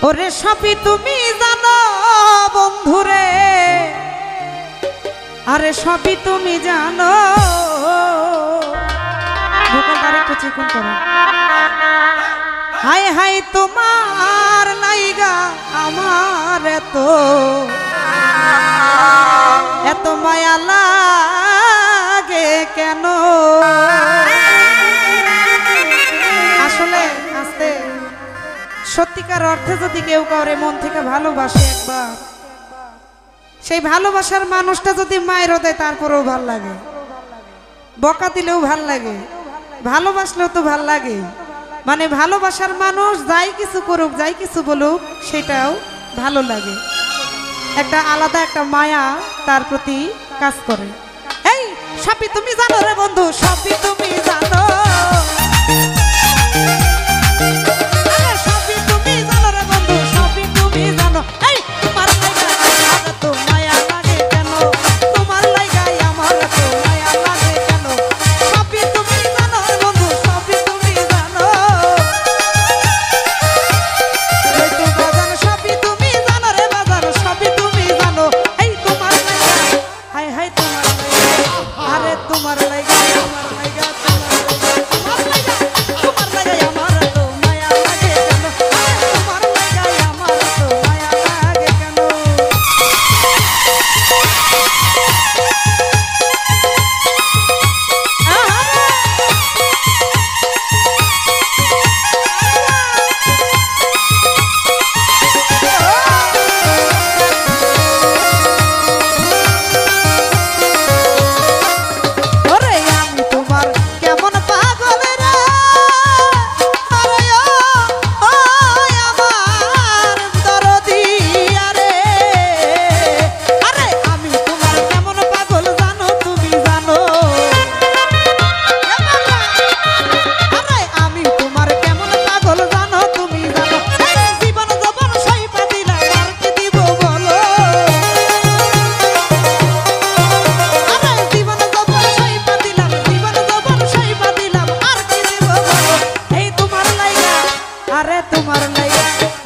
ওরে সবই তুমি জানো বন্ধুরে, আরে সবই তুমি জানো। হাই হাই তোমার লাইগা আমার এত মায়া লাগে কেন? আসলে আস্তে সত্যিকার অর্থে যদি কেউ কাউরে মন থেকে ভালোবাসে একবার, সেই ভালোবাসার মানুষটা যদি মায়ের দেয় তারপরেও ভাল লাগে, বকা দিলেও ভাল লাগে, ভালোবাসলেও তো ভাল লাগে। মানে ভালোবাসার মানুষ যাই কিছু করুক যাই কিছু বলুক সেটাও ভালো লাগে, একটা আলাদা একটা মায়া তার প্রতি কাজ করে। এই সবই তুমি জানো রে বন্ধু, সবই তুমি জানো।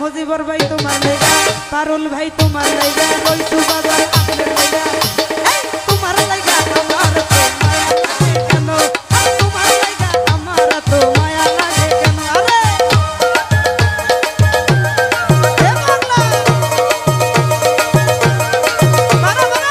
মুজিবর ভাই তোমার লাইগা, পারুল ভাই তোমার লাইগা, কইছু বাজার আপনার লাইগা। এই তোমার লাইগা আমার তো মায়া লাগে কেন? তোমার লাইগা আমার তো মায়া লাগে কেন? আরে এ বাংলা মারা মারা।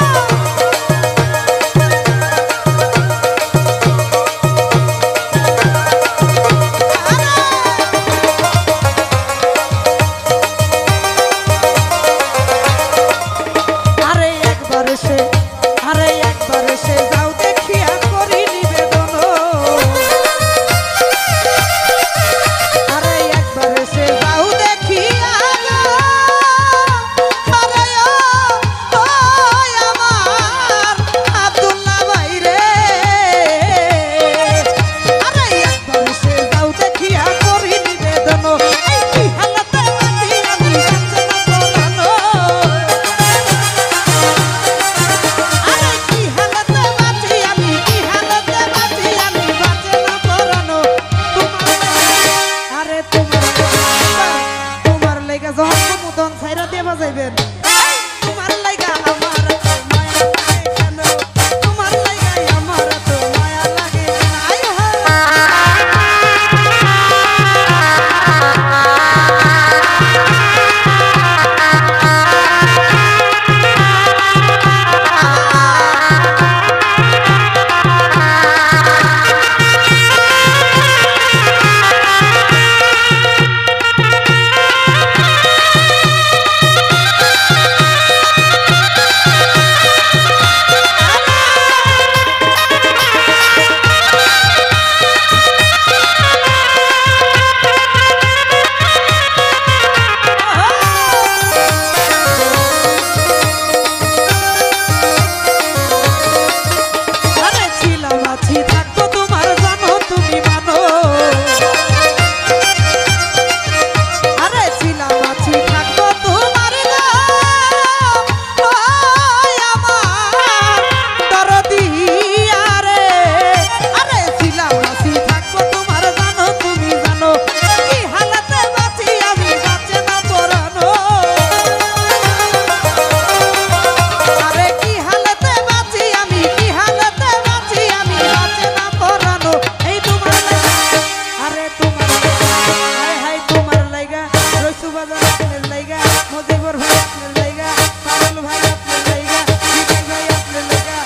বাজার আপনার লাইগা, মজিবর ভাই আপনার লাইগা, পাগল ভাই আপনার লাইগা, বিজয় ভাই আপনার লাইগা।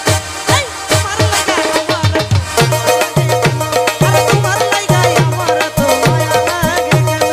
এই তোমার লাইগা আমার, আরে তোমার লাইগা আমার তো মায়া লাগে কেন?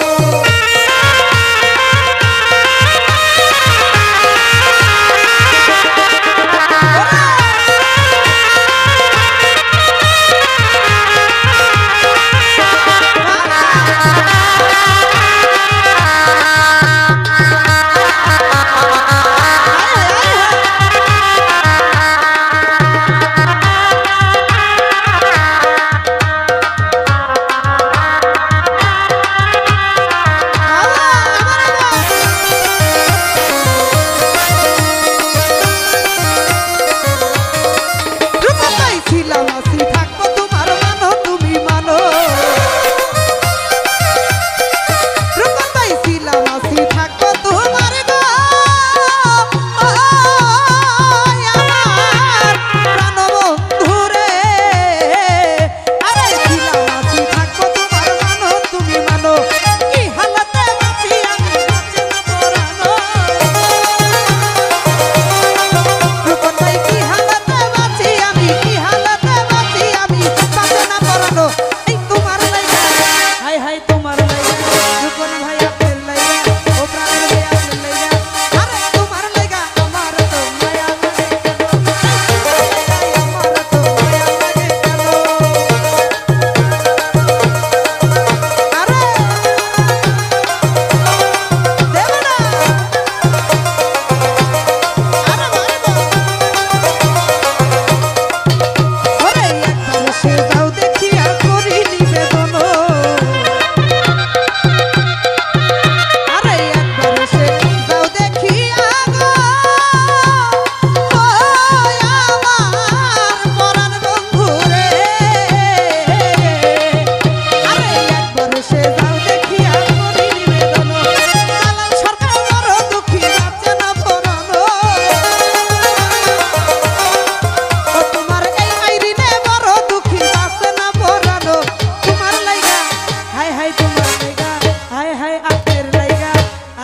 তোমার লাইগা,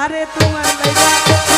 আরে তোমার লাইগা